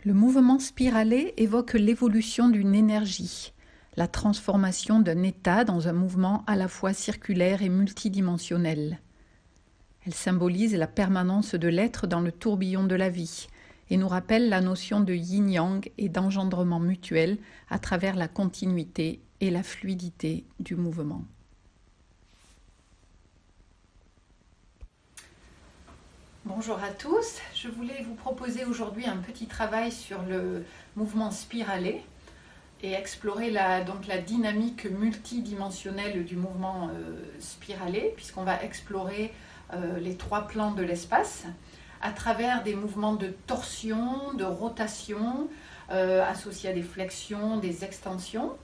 Le mouvement spiralé évoque l'évolution d'une énergie, la transformation d'un état dans un mouvement à la fois circulaire et multidimensionnel. Elle symbolise la permanence de l'être dans le tourbillon de la vie et nous rappelle la notion de yin-yang et d'engendrement mutuel à travers la continuité et la fluidité du mouvement. Bonjour à tous, je voulais vous proposer aujourd'hui un petit travail sur le mouvement spiralé et explorer la dynamique multidimensionnelle du mouvement spiralé, puisqu'on va explorer les 3 plans de l'espace à travers des mouvements de torsion, de rotation, associés à des flexions, des extensions.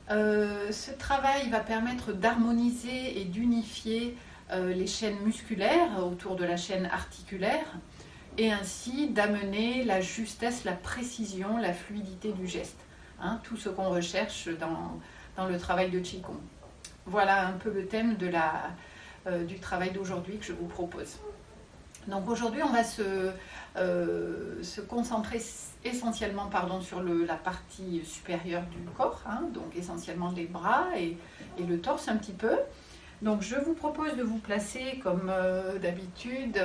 Ce travail va permettre d'harmoniser et d'unifier les chaînes musculaires autour de la chaîne articulaire et ainsi d'amener la justesse, la précision, la fluidité du geste. Tout ce qu'on recherche dans le travail de Qigong. Voilà un peu le thème du travail d'aujourd'hui que je vous propose. Donc aujourd'hui, on va se concentrer essentiellement sur la partie supérieure du corps, donc essentiellement les bras et le torse un petit peu. Donc je vous propose de vous placer comme d'habitude,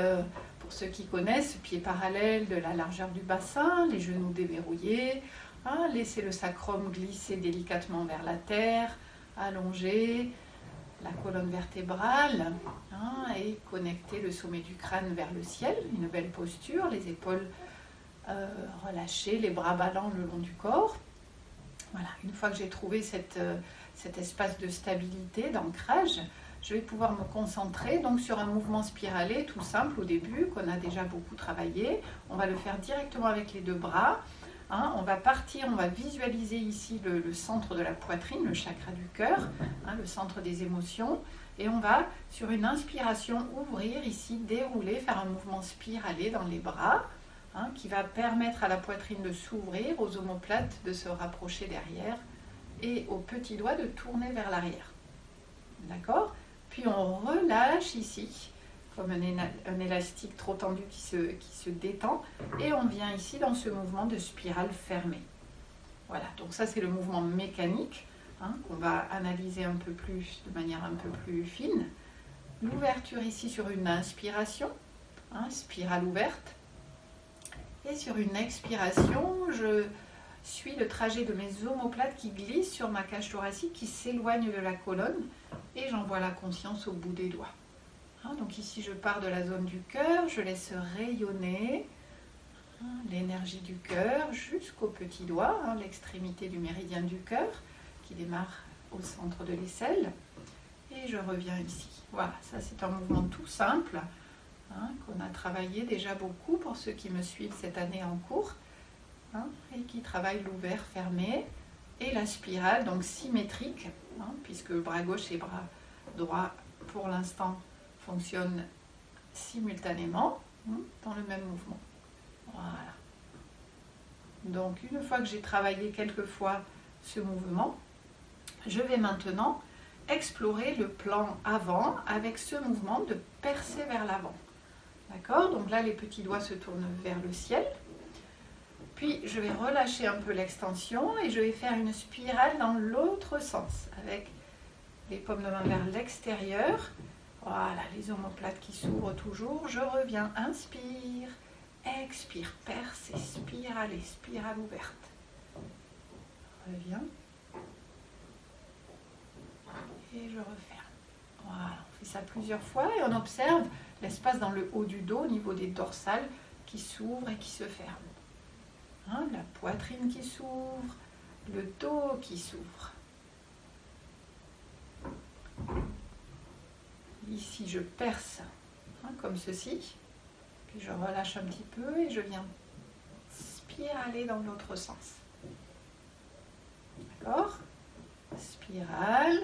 pour ceux qui connaissent, pieds parallèles de la largeur du bassin, les genoux déverrouillés, laissez le sacrum glisser délicatement vers la terre, allonger la colonne vertébrale et connecter le sommet du crâne vers le ciel, une belle posture, les épaules relâchées, les bras ballants le long du corps. Voilà, une fois que j'ai trouvé cet espace de stabilité, d'ancrage, je vais pouvoir me concentrer donc sur un mouvement spiralé tout simple au début, qu'on a déjà beaucoup travaillé. On va le faire directement avec les 2 bras. On va partir, on va visualiser ici le centre de la poitrine, le chakra du cœur, le centre des émotions. Et on va, sur une inspiration, ouvrir ici, dérouler, faire un mouvement spiralé dans les bras, qui va permettre à la poitrine de s'ouvrir, aux omoplates de se rapprocher derrière et aux petits doigts de tourner vers l'arrière. D'accord ? Puis on relâche ici, comme un élastique trop tendu qui se détend, et on vient ici dans ce mouvement de spirale fermée. Voilà, donc ça c'est le mouvement mécanique, qu'on va analyser un peu plus, de manière un peu plus fine. L'ouverture ici sur une inspiration, spirale ouverte, et sur une expiration, je suis le trajet de mes omoplates qui glissent sur ma cage thoracique, qui s'éloigne de la colonne, et j'envoie la conscience au bout des doigts. Donc ici, je pars de la zone du cœur, je laisse rayonner l'énergie du cœur jusqu'au petit doigt, l'extrémité du méridien du cœur, qui démarre au centre de l'aisselle, et je reviens ici. Voilà, ça c'est un mouvement tout simple, qu'on a travaillé déjà beaucoup pour ceux qui me suivent cette année en cours, et qui travaillent l'ouvert-fermé, et la spirale, donc symétrique, puisque le bras gauche et le bras droit, pour l'instant, fonctionnent simultanément dans le même mouvement. Voilà. Donc, une fois que j'ai travaillé quelques fois ce mouvement, je vais maintenant explorer le plan avant avec ce mouvement de percer vers l'avant. D'accord ? Donc là, les petits doigts se tournent vers le ciel. Puis, je vais relâcher un peu l'extension et je vais faire une spirale dans l'autre sens, avec les paumes de main vers l'extérieur. Voilà, les omoplates qui s'ouvrent toujours. Je reviens, inspire, expire, perce et spirale ouverte. Reviens. Et je referme. Voilà, on fait ça plusieurs fois et on observe l'espace dans le haut du dos, au niveau des dorsales, qui s'ouvre et qui se ferme. La poitrine qui s'ouvre, le dos qui s'ouvre. Ici, je perce comme ceci, puis je relâche un petit peu et je viens spiraler dans l'autre sens. D'accord ? Spirale.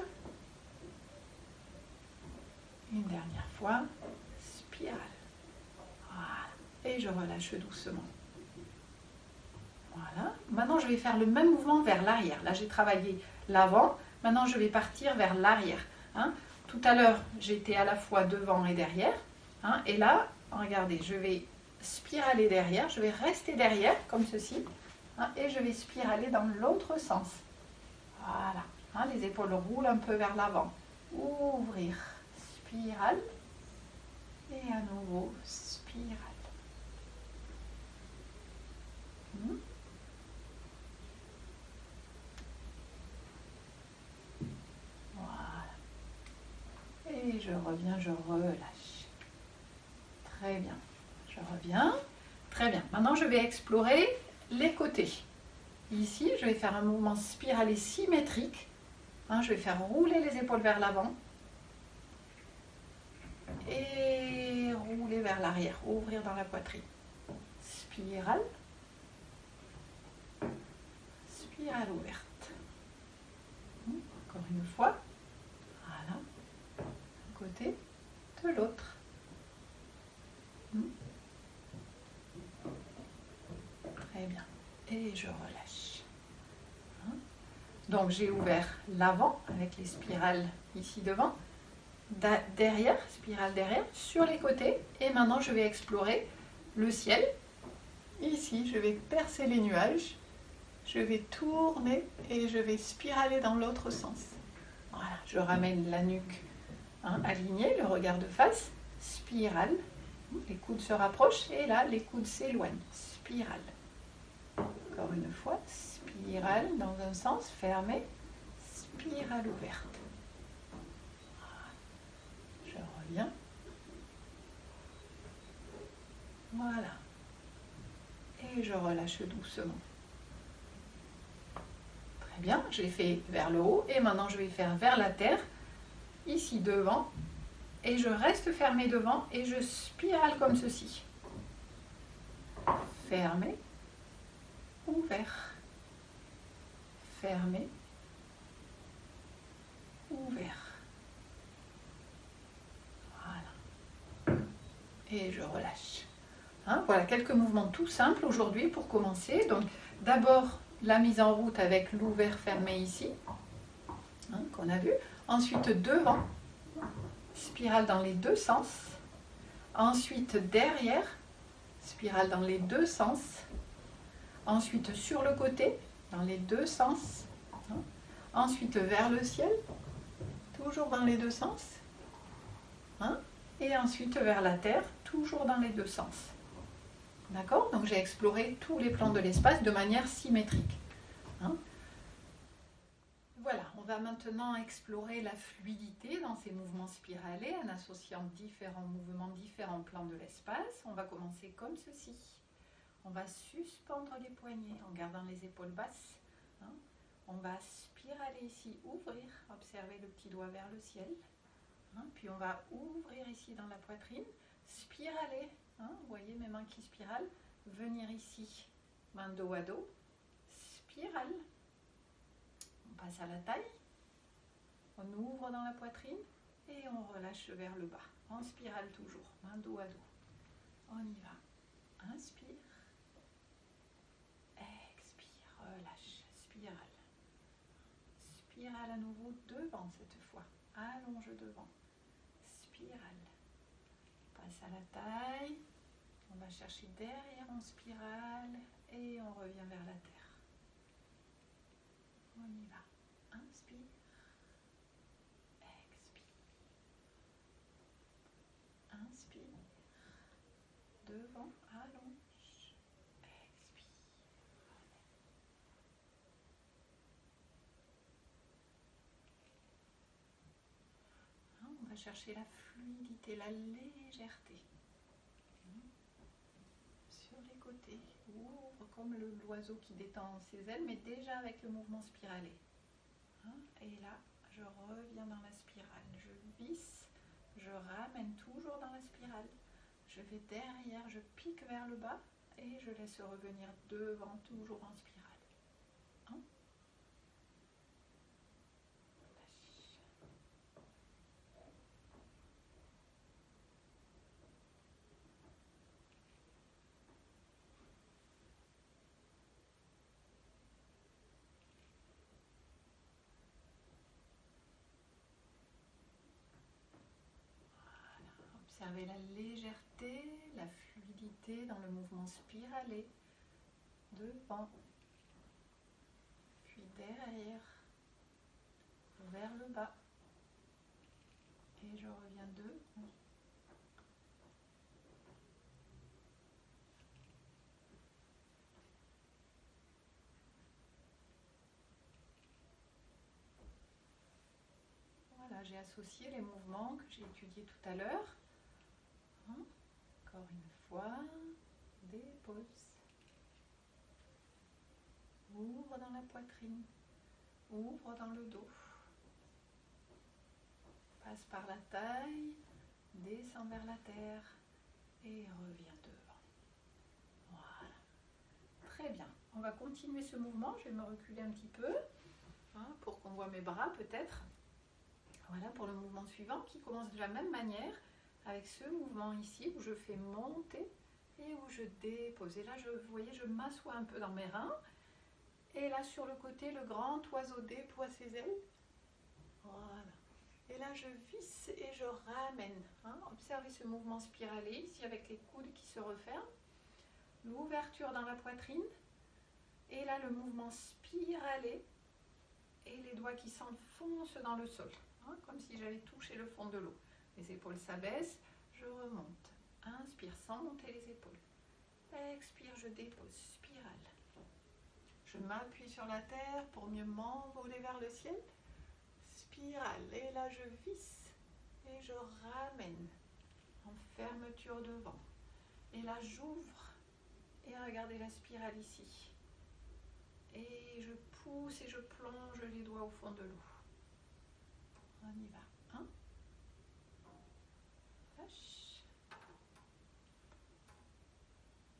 Une dernière fois, spirale. Voilà. Et je relâche doucement. Voilà. Maintenant, je vais faire le même mouvement vers l'arrière. Là, j'ai travaillé l'avant. Maintenant, je vais partir vers l'arrière. Tout à l'heure, j'étais à la fois devant et derrière. Et là, regardez, je vais spiraler derrière. Je vais rester derrière, comme ceci. Hein, et je vais spiraler dans l'autre sens. Voilà. Hein, les épaules roulent un peu vers l'avant. Ouvrir. Spirale. Et à nouveau, spirale. Voilà. Et je reviens, je relâche. Très bien. Je reviens. Très bien. Maintenant, je vais explorer les côtés. Ici, je vais faire un mouvement spiralé symétrique. Hein, je vais faire rouler les épaules vers l'avant. Et rouler vers l'arrière. Ouvrir dans la poitrine. Spirale. Spirale ouverte. Encore une fois. Voilà. Un côté de l'autre. Très bien. Et je relâche. Donc j'ai ouvert l'avant avec les spirales ici devant. Derrière, spirale derrière, sur les côtés. Et maintenant je vais explorer le ciel. Ici, je vais percer les nuages. Je vais tourner et je vais spiraler dans l'autre sens. Voilà, je ramène la nuque alignée, le regard de face. Spirale. Les coudes se rapprochent et là, les coudes s'éloignent. Spirale. Encore une fois, spirale dans un sens, fermé. Spirale ouverte. Je reviens. Voilà. Et je relâche doucement. Très bien, j'ai fait vers le haut et maintenant je vais faire vers la terre, ici devant. Et je reste fermé devant et je spirale comme ceci. Fermé, ouvert. Fermé, ouvert. Voilà. Et je relâche. Hein, voilà quelques mouvements tout simples aujourd'hui pour commencer. Donc d'abord la mise en route avec l'ouvert fermé ici, qu'on a vu. Ensuite devant, spirale dans les deux sens. Ensuite derrière, spirale dans les deux sens. Ensuite sur le côté, dans les deux sens. Ensuite vers le ciel, toujours dans les deux sens. Et ensuite vers la terre, toujours dans les deux sens. D'accord? Donc j'ai exploré tous les plans de l'espace de manière symétrique. Voilà, on va maintenant explorer la fluidité dans ces mouvements spiralés en associant différents mouvements, différents plans de l'espace. On va commencer comme ceci. On va suspendre les poignets en gardant les épaules basses. On va spiraler ici, ouvrir, observer le petit doigt vers le ciel. Puis on va ouvrir ici dans la poitrine, spiraler. Vous voyez mes mains qui spiralent. Venir ici, main dos à dos, spirale. On passe à la taille. On ouvre dans la poitrine et on relâche vers le bas. En spirale toujours, main dos à dos. On y va. Inspire. Expire, relâche, spirale. Spirale à nouveau devant cette fois. Allonge devant. Spirale. Passe à la taille. On va chercher derrière en spirale et on revient vers la terre. On y va. Inspire. Expire. Inspire. Devant, allonge. Expire. On va chercher la fluidité, la légèreté. Sur les côtés, ouvre comme l'oiseau qui détend ses ailes, mais déjà avec le mouvement spiralé. Et là, je reviens dans la spirale. Je visse, je ramène toujours dans la spirale. Je vais derrière, je pique vers le bas et je laisse revenir devant, toujours en spirale. Observez la légèreté, la fluidité dans le mouvement spiralé, devant, puis derrière, vers le bas. Et je reviens devant. Voilà, j'ai associé les mouvements que j'ai étudiés tout à l'heure. Encore une fois, dépose. Ouvre dans la poitrine, ouvre dans le dos. Passe par la taille, descend vers la terre et reviens devant. Voilà. Très bien. On va continuer ce mouvement. Je vais me reculer un petit peu pour qu'on voit mes bras peut-être. Voilà pour le mouvement suivant qui commence de la même manière avec ce mouvement ici où je fais monter et où je dépose. Et là, vous voyez, je m'assois un peu dans mes reins. Et là, sur le côté, le grand oiseau déploie ses ailes. Voilà. Et là, je visse et je ramène. Observez ce mouvement spiralé ici avec les coudes qui se referment. L'ouverture dans la poitrine. Et là, le mouvement spiralé. Et les doigts qui s'enfoncent dans le sol. Comme si j'avais touché le fond de l'eau. Les épaules s'abaissent. Je remonte. Inspire sans monter les épaules. Expire, je dépose. Spirale. Je m'appuie sur la terre pour mieux m'envoler vers le ciel. Spirale. Et là, je visse. Et je ramène. En fermeture devant. Et là, j'ouvre. Et regardez la spirale ici. Et je pousse et je plonge les doigts au fond de l'eau. On y va. Lâche.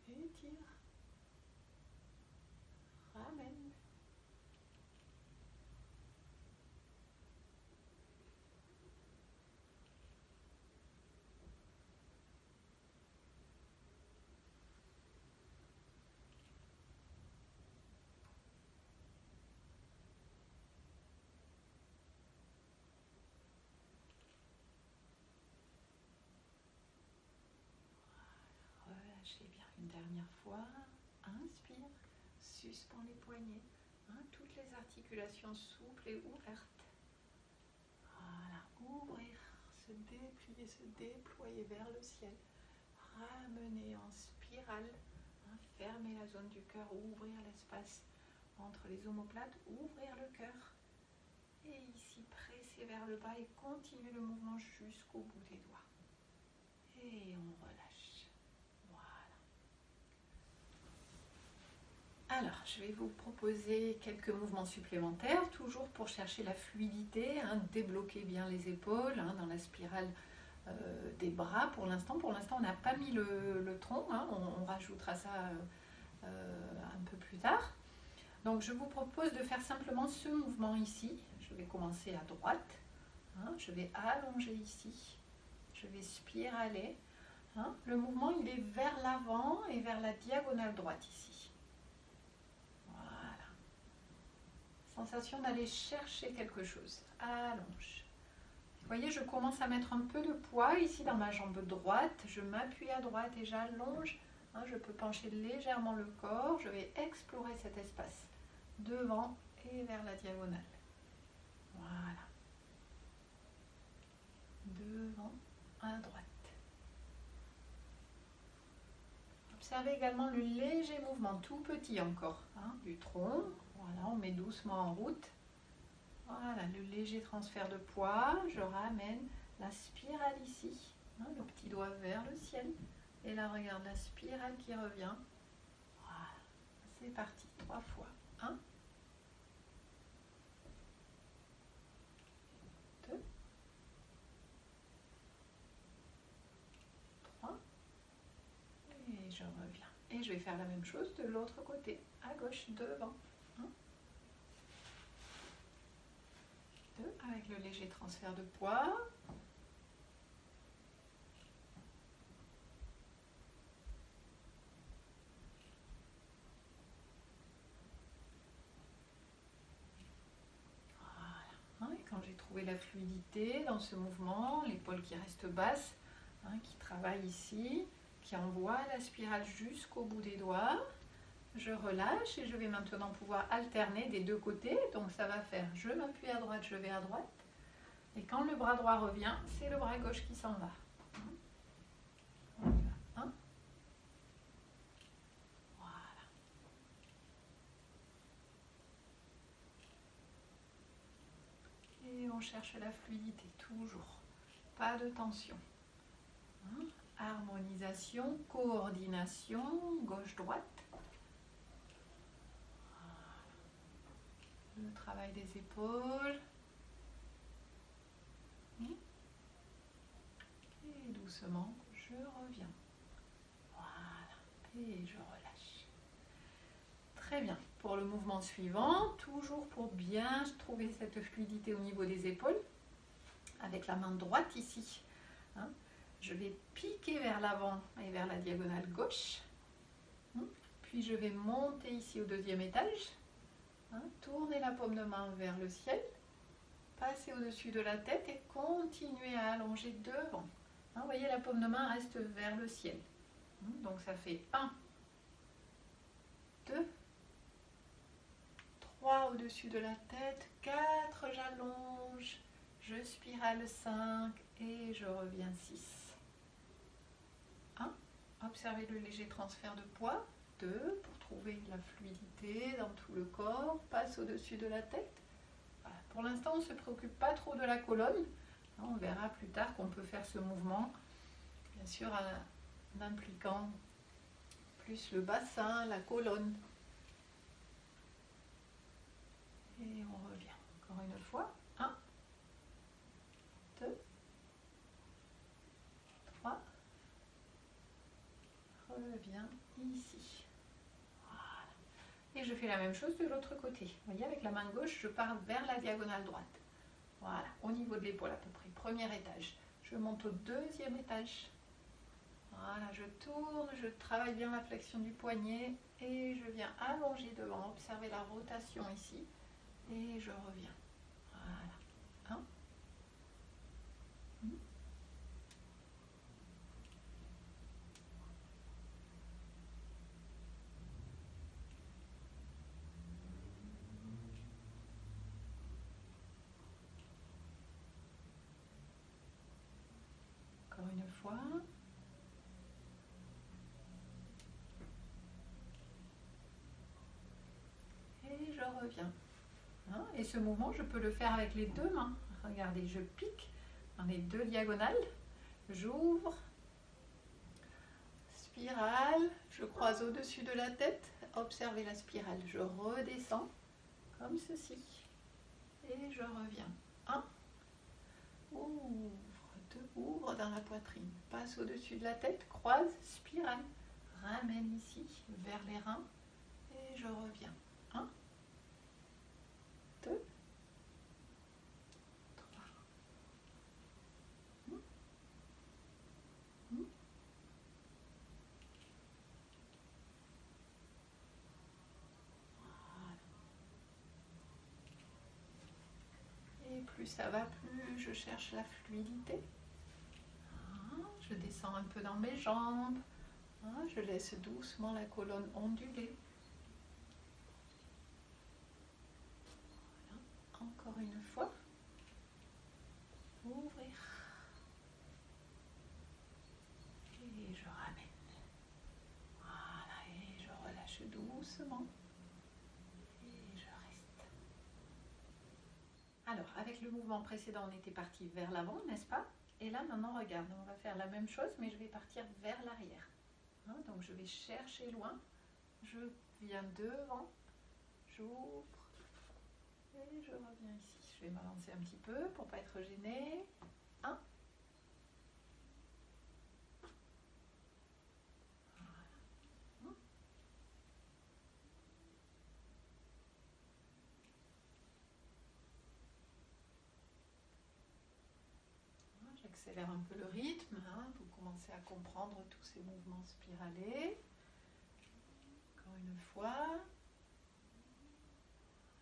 Étire. Ramène. Relâchez bien une dernière fois. Inspire. Suspends les poignets. Toutes les articulations souples et ouvertes. Voilà. Ouvrir. Se déplier, se déployer vers le ciel. Ramener en spirale. Fermer la zone du cœur. Ouvrir l'espace entre les omoplates. Ouvrir le cœur. Et ici, presser vers le bas et continuer le mouvement jusqu'au bout des doigts. Et on relâche. Alors, je vais vous proposer quelques mouvements supplémentaires, toujours pour chercher la fluidité, débloquer bien les épaules dans la spirale des bras. Pour l'instant, on n'a pas mis le tronc, on rajoutera ça un peu plus tard. Donc, je vous propose de faire simplement ce mouvement ici. Je vais commencer à droite, je vais allonger ici, je vais spiraler. Le mouvement, il est vers l'avant et vers la diagonale droite ici. Voilà. Sensation d'aller chercher quelque chose. Allonge. Vous voyez, je commence à mettre un peu de poids ici dans ma jambe droite. Je m'appuie à droite et j'allonge. Je peux pencher légèrement le corps. Je vais explorer cet espace devant et vers la diagonale. Voilà. Devant, à droite. Observez également le léger mouvement, tout petit encore, du tronc. Voilà, on met doucement en route. Voilà, le léger transfert de poids. Je ramène la spirale ici. Le petit doigt vers le ciel. Et là, regarde la spirale qui revient. Voilà, c'est parti, 3 fois. 1, 2, 3. Et je reviens. Et je vais faire la même chose de l'autre côté, à gauche, devant. 1, 2, avec le léger transfert de poids. Voilà. Et quand j'ai trouvé la fluidité dans ce mouvement, l'épaule qui reste basse, qui travaille ici, qui envoie la spirale jusqu'au bout des doigts. Je relâche et je vais maintenant pouvoir alterner des deux côtés. Donc ça va faire je m'appuie à droite, je vais à droite. Et quand le bras droit revient, c'est le bras gauche qui s'en va. On y va. Voilà. Et on cherche la fluidité, toujours. Pas de tension. Harmonisation, coordination, gauche-droite. Le travail des épaules. Et doucement, je reviens. Voilà. Et je relâche. Très bien. Pour le mouvement suivant, toujours pour bien trouver cette fluidité au niveau des épaules, avec la main droite ici. Je vais piquer vers l'avant et vers la diagonale gauche. Puis je vais monter ici au deuxième étage. Tourner la paume de main vers le ciel. Passer au-dessus de la tête et continuer à allonger devant. Vous voyez, la paume de main reste vers le ciel. Donc ça fait 1, 2, 3 au-dessus de la tête, 4, j'allonge, je spirale 5 et je reviens 6. 1, observez le léger transfert de poids. 2, pour trouver la fluidité dans tout le corps, passe au-dessus de la tête. Voilà. Pour l'instant, on ne se préoccupe pas trop de la colonne. On verra plus tard qu'on peut faire ce mouvement, bien sûr en impliquant plus le bassin, la colonne. Et on revient encore une fois. 1, 2, 3. Reviens ici. Voilà. Et je fais la même chose de l'autre côté. Vous voyez, avec la main gauche, je pars vers la diagonale droite. Voilà, au niveau de l'épaule à peu près. Premier étage. Je monte au deuxième étage. Voilà, je tourne, je travaille bien la flexion du poignet et je viens allonger devant. Observez la rotation ici. Et je reviens. Voilà. 1. Encore une fois. Et je reviens. Et ce mouvement, je peux le faire avec les deux mains. Regardez, je pique dans les deux diagonales. J'ouvre. Spirale. Je croise au-dessus de la tête. Observez la spirale. Je redescends comme ceci. Et je reviens. 1. Ouvre. 2. Ouvre dans la poitrine. Passe au-dessus de la tête. Croise. Spirale. Ramène ici vers les reins. Et je reviens. 1. 2, 3. Et plus ça va, plus je cherche la fluidité. Je descends un peu dans mes jambes. Je laisse doucement la colonne onduler. Voilà. Encore une fois. Ouvrir. Et je ramène. Voilà, et je relâche doucement. Et je reste. Alors, avec le mouvement précédent, on était parti vers l'avant, n'est-ce pas? Et là, maintenant, regarde, on va faire la même chose, mais je vais partir vers l'arrière. Donc, je vais chercher loin. Je viens devant. J'ouvre. Et je reviens ici. Je vais m'avancer un petit peu pour ne pas être gênée. 1. Voilà. J'accélère un peu le rythme. Vous commencez à comprendre tous ces mouvements spiralés. Encore une fois.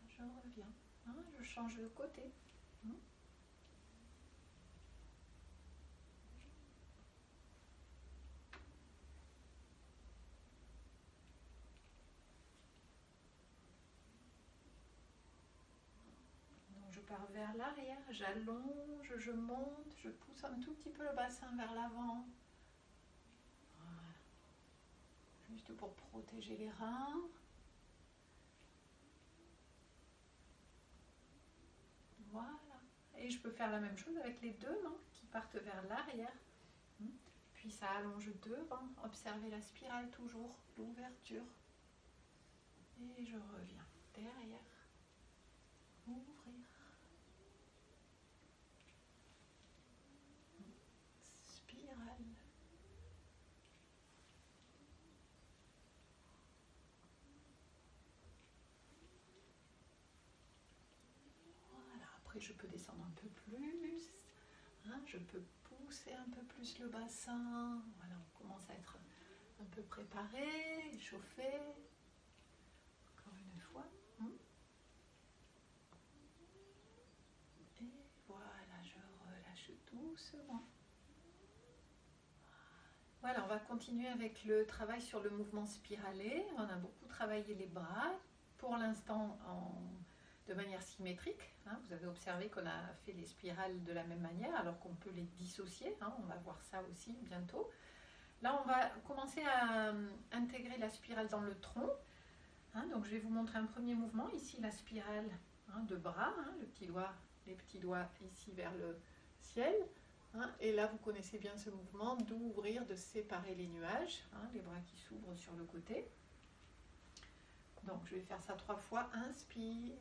Je reviens. Je change de côté. pars vers l'arrière, j'allonge, je monte, je pousse un tout petit peu le bassin vers l'avant. Voilà. Juste pour protéger les reins. Voilà. Et je peux faire la même chose avec les deux mains qui partent vers l'arrière. Puis ça allonge devant. Observez la spirale toujours, l'ouverture. Et je reviens derrière. Ouvrir. Spirale. Voilà. Après, je peux descendre un peu plus. Je peux pousser un peu plus le bassin. Voilà, on commence à être un peu préparé, échauffé. Encore une fois. Et voilà, je relâche doucement. Voilà, on va continuer avec le travail sur le mouvement spiralé. On a beaucoup travaillé les bras, pour l'instant de manière symétrique. Vous avez observé qu'on a fait les spirales de la même manière, alors qu'on peut les dissocier. On va voir ça aussi bientôt. Là, on va commencer à intégrer la spirale dans le tronc. Donc, je vais vous montrer un premier mouvement. Ici, la spirale de bras, les petits doigts ici vers le ciel. Et là, vous connaissez bien ce mouvement d'ouvrir, de séparer les nuages, les bras qui s'ouvrent sur le côté. Donc, je vais faire ça 3 fois. Inspire.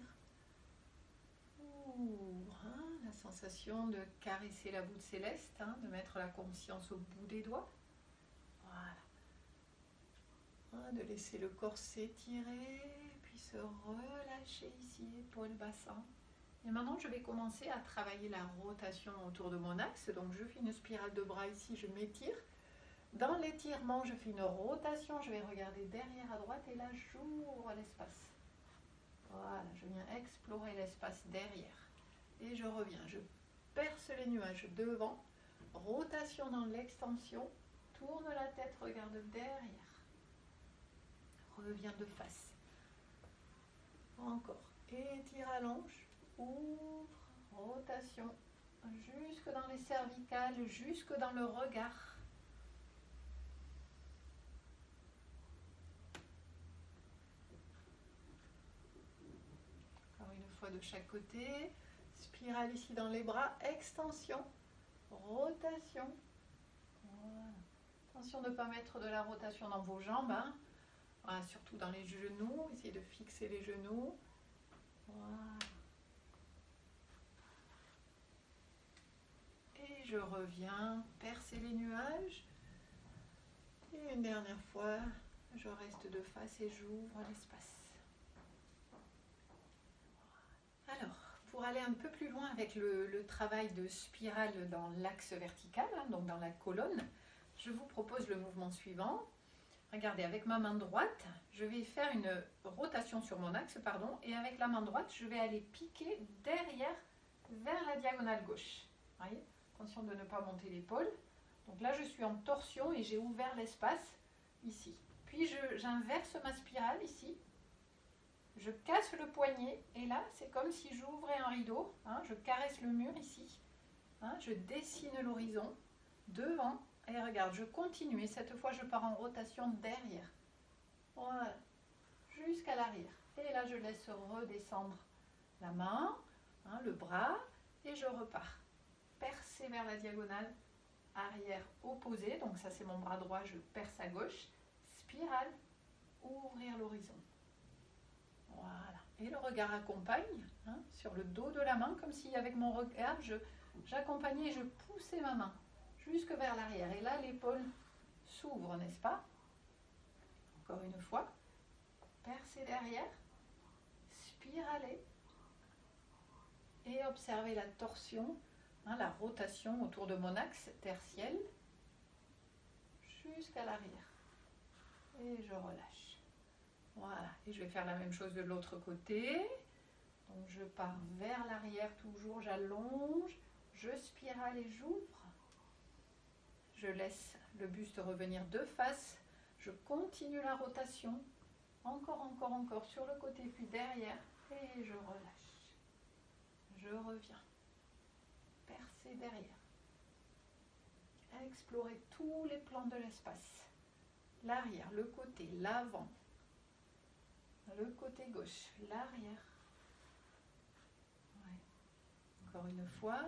Ouvre. La sensation de caresser la voûte céleste, de mettre la conscience au bout des doigts. Voilà. De laisser le corps s'étirer, puis se relâcher ici, épaule, bassin. Et maintenant, je vais commencer à travailler la rotation autour de mon axe. Donc, je fais une spirale de bras ici, je m'étire. Dans l'étirement, je fais une rotation. Je vais regarder derrière à droite et là, j'ouvre l'espace. Voilà, je viens explorer l'espace derrière. Et je reviens, je perce les nuages devant. Rotation dans l'extension. Tourne la tête, regarde derrière. Reviens de face. Encore. Étire, allonge. Ouvre, rotation, jusque dans les cervicales, jusque dans le regard. Encore une fois de chaque côté. Spirale ici dans les bras, extension, rotation. Voilà. Attention de ne pas mettre de la rotation dans vos jambes. Voilà, surtout dans les genoux. Essayez de fixer les genoux. Voilà. Et je reviens percer les nuages. Et une dernière fois, je reste de face et j'ouvre l'espace. Alors, pour aller un peu plus loin avec le travail de spirale dans l'axe vertical, donc dans la colonne, je vous propose le mouvement suivant. Regardez, avec ma main droite, je vais faire une rotation sur mon axe, et avec la main droite, je vais aller piquer derrière vers la diagonale gauche. Voyez ? Attention de ne pas monter l'épaule. Donc là, je suis en torsion et j'ai ouvert l'espace ici. Puis j'inverse ma spirale ici. Je casse le poignet et là, c'est comme si j'ouvrais un rideau. Je caresse le mur ici. Je dessine l'horizon devant. Et regarde, je continue. Et cette fois, je pars en rotation derrière. Voilà. Jusqu'à l'arrière. Et là, je laisse redescendre la main, le bras, et je repars. Percer vers la diagonale, arrière opposé. Donc ça, c'est mon bras droit, je perce à gauche. Spirale, ouvrir l'horizon. Voilà. Et le regard accompagne sur le dos de la main, comme si avec mon regard, j'accompagnais et je poussais ma main jusque vers l'arrière. Et là, l'épaule s'ouvre, n'est-ce pas? Encore une fois. Percer derrière, spiraler et observer la torsion, la rotation autour de mon axe terre-ciel jusqu'à l'arrière. Et je relâche. Voilà. Et je vais faire la même chose de l'autre côté. Donc je pars vers l'arrière toujours, j'allonge, je spirale et j'ouvre. Je laisse le buste revenir de face. Je continue la rotation. Encore sur le côté, puis derrière. Et je relâche. Je reviens. Percer derrière. Explorer tous les plans de l'espace. L'arrière, le côté, l'avant. Le côté gauche, l'arrière. Ouais. Encore une fois.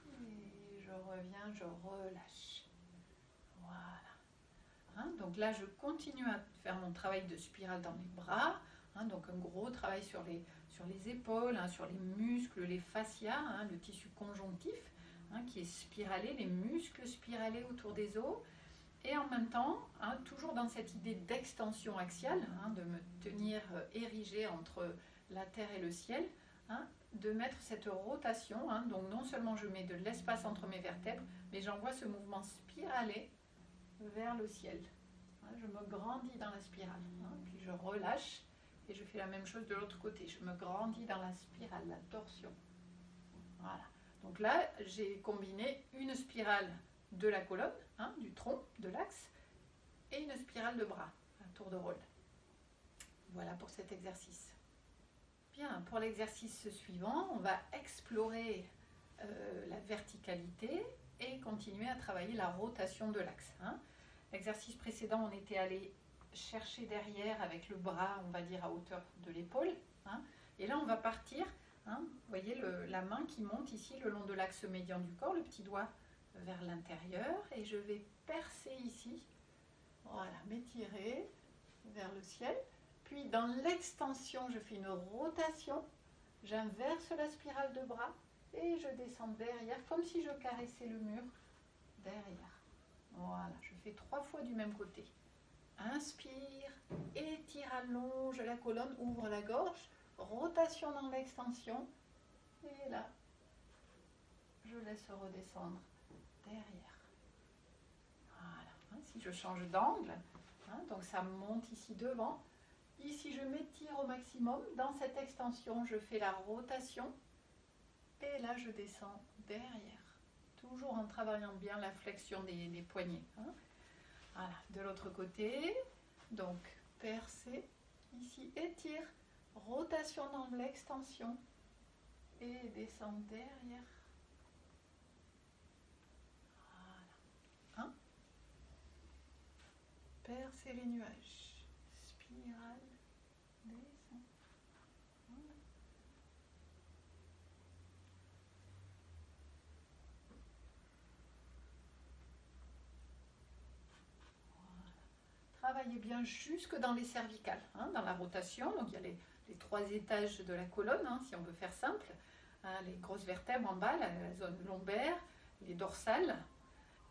Et je reviens, je relâche. Voilà. Hein, donc là, je continue à faire mon travail de spirale dans les bras. Hein, donc un gros travail sur les épaules, hein, sur les muscles, les fascias, hein, le tissu conjonctif hein, qui est spiralé, les muscles spiralés autour des os. Et en même temps, hein, toujours dans cette idée d'extension axiale, hein, de me tenir érigé entre la terre et le ciel, hein, de mettre cette rotation. Hein, donc non seulement je mets de l'espace entre mes vertèbres, mais j'envoie ce mouvement spiralé vers le ciel. Hein, je me grandis dans la spirale, hein, puis je relâche et je fais la même chose de l'autre côté. Je me grandis dans la spirale, la torsion. Voilà. Donc là, j'ai combiné une spirale de la colonne, hein, du tronc, de l'axe, et une spirale de bras, un tour de rôle. Voilà pour cet exercice. Bien, pour l'exercice suivant, on va explorer la verticalité et continuer à travailler la rotation de l'axe. Hein. L'exercice précédent, on était allé chercher derrière avec le bras, on va dire à hauteur de l'épaule. Hein. Et là, on va partir, hein, vous voyez la main qui monte ici le long de l'axe médian du corps, le petit doigt vers l'intérieur. Et je vais percer ici, voilà, m'étirer vers le ciel. Puis dans l'extension, je fais une rotation, j'inverse la spirale de bras et je descends derrière, comme si je caressais le mur derrière. Voilà, je fais 3 fois du même côté. Inspire, étire, allonge la colonne, ouvre la gorge, rotation dans l'extension. Et là, je laisse redescendre derrière. Voilà, hein, si je change d'angle, hein, donc ça monte ici devant. Ici, je m'étire au maximum. Dans cette extension, je fais la rotation. Et là, je descends derrière. Toujours en travaillant bien la flexion des poignets. Hein. Voilà, de l'autre côté. Donc, percer. Ici, étire. Rotation dans l'extension. Et descends derrière. Voilà. Hein. Percer les nuages. Spirale, descend. Voilà. Travaillez bien jusque dans les cervicales, hein, dans la rotation. Donc il y a les 3 étages de la colonne, hein, si on veut faire simple. Hein, les grosses vertèbres en bas, la zone lombaire, les dorsales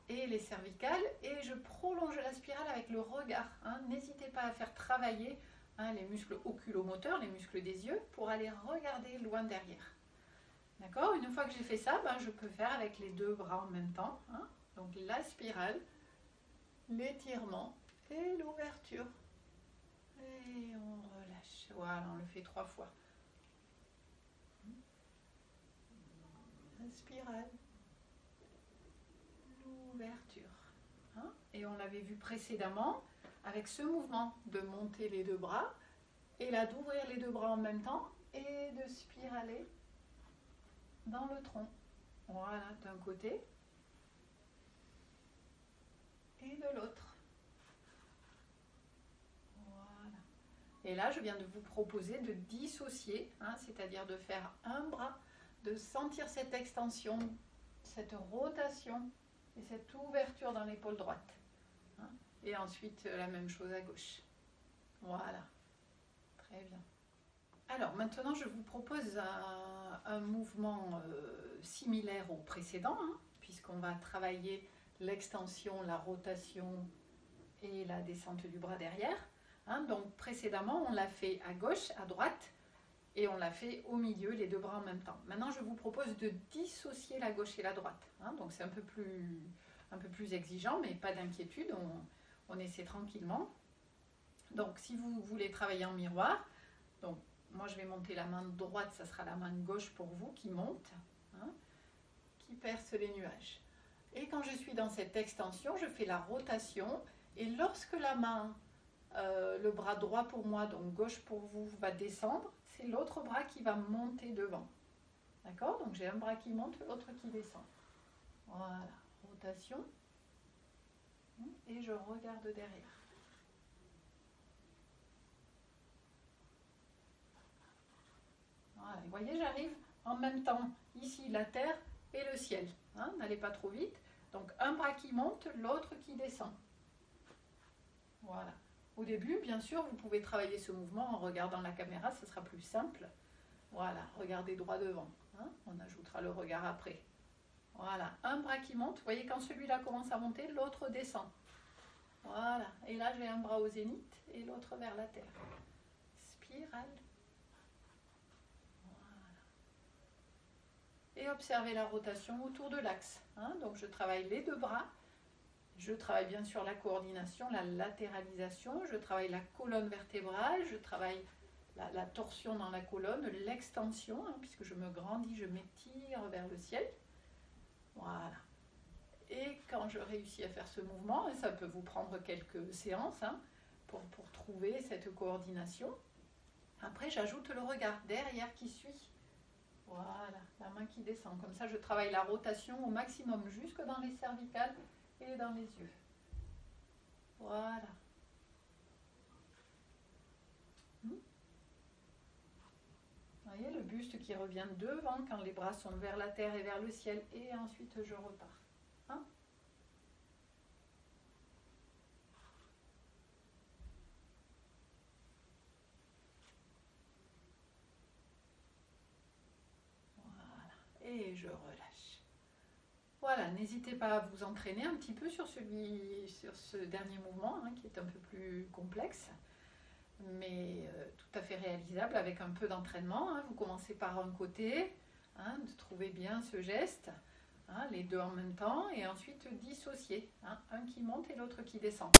et les cervicales. Et je prolonge la spirale avec le regard. Hein. N'hésitez pas à faire travailler hein, les muscles oculomoteurs, les muscles des yeux, pour aller regarder loin derrière. D'accord. Une fois que j'ai fait ça, ben, je peux faire avec les 2 bras en même temps. Hein. Donc la spirale, l'étirement et l'ouverture. Et on relâche. Voilà, on le fait 3 fois. La spirale, l'ouverture. Hein. Et on l'avait vu précédemment avec ce mouvement de monter les 2 bras et là d'ouvrir les 2 bras en même temps et de spiraler dans le tronc. Voilà, d'un côté et de l'autre. Voilà. Et là, je viens de vous proposer de dissocier, hein, c'est-à-dire de faire un bras, de sentir cette extension, cette rotation et cette ouverture dans l'épaule droite. Hein. Et ensuite, la même chose à gauche. Voilà. Très bien. Alors maintenant, je vous propose un mouvement similaire au précédent, hein, puisqu'on va travailler l'extension, la rotation et la descente du bras derrière. Hein. Donc précédemment, on l'a fait à gauche, à droite, et on l'a fait au milieu, les 2 bras en même temps. Maintenant, je vous propose de dissocier la gauche et la droite. Hein. Donc c'est un peu plus exigeant, mais pas d'inquiétude, on essaie tranquillement. Donc si vous voulez travailler en miroir, donc moi je vais monter la main droite, ça sera la main gauche pour vous qui monte, hein, qui perce les nuages. Et quand je suis dans cette extension, je fais la rotation. Et lorsque la main, le bras droit pour moi, donc gauche pour vous, va descendre, c'est l'autre bras qui va monter devant. D'accord? Donc j'ai un bras qui monte, l'autre qui descend. Voilà, rotation. Et je regarde derrière. Voilà, vous voyez, j'arrive en même temps ici la terre et le ciel. Hein, n'allez pas trop vite. Donc un bras qui monte, l'autre qui descend. Voilà. Au début, bien sûr, vous pouvez travailler ce mouvement en regardant la caméra, ce sera plus simple. Voilà, regardez droit devant. Hein, on ajoutera le regard après. Voilà, un bras qui monte. Vous voyez, quand celui-là commence à monter, l'autre descend. Voilà, et là j'ai un bras au zénith et l'autre vers la terre. Spirale. Et observez la rotation autour de l'axe. Hein, donc je travaille les deux bras. Je travaille bien sûr la coordination, la latéralisation. Je travaille la colonne vertébrale. Je travaille la torsion dans la colonne, l'extension, hein, puisque je me grandis, je m'étire vers le ciel. Voilà. Et quand je réussis à faire ce mouvement, et ça peut vous prendre quelques séances hein, pour trouver cette coordination, après j'ajoute le regard derrière qui suit. Voilà, la main qui descend. Comme ça, je travaille la rotation au maximum jusque dans les cervicales et dans les yeux. Voilà. Vous voyez le buste qui revient devant quand les bras sont vers la terre et vers le ciel. Et ensuite, je repars. Hein? Voilà. Et je relâche. Voilà, n'hésitez pas à vous entraîner un petit peu sur ce dernier mouvement hein, qui est un peu plus complexe, mais tout à fait réalisable avec un peu d'entraînement. Hein. Vous commencez par un côté, hein, de trouver bien ce geste, hein, les deux en même temps, et ensuite dissocier, hein, un qui monte et l'autre qui descend.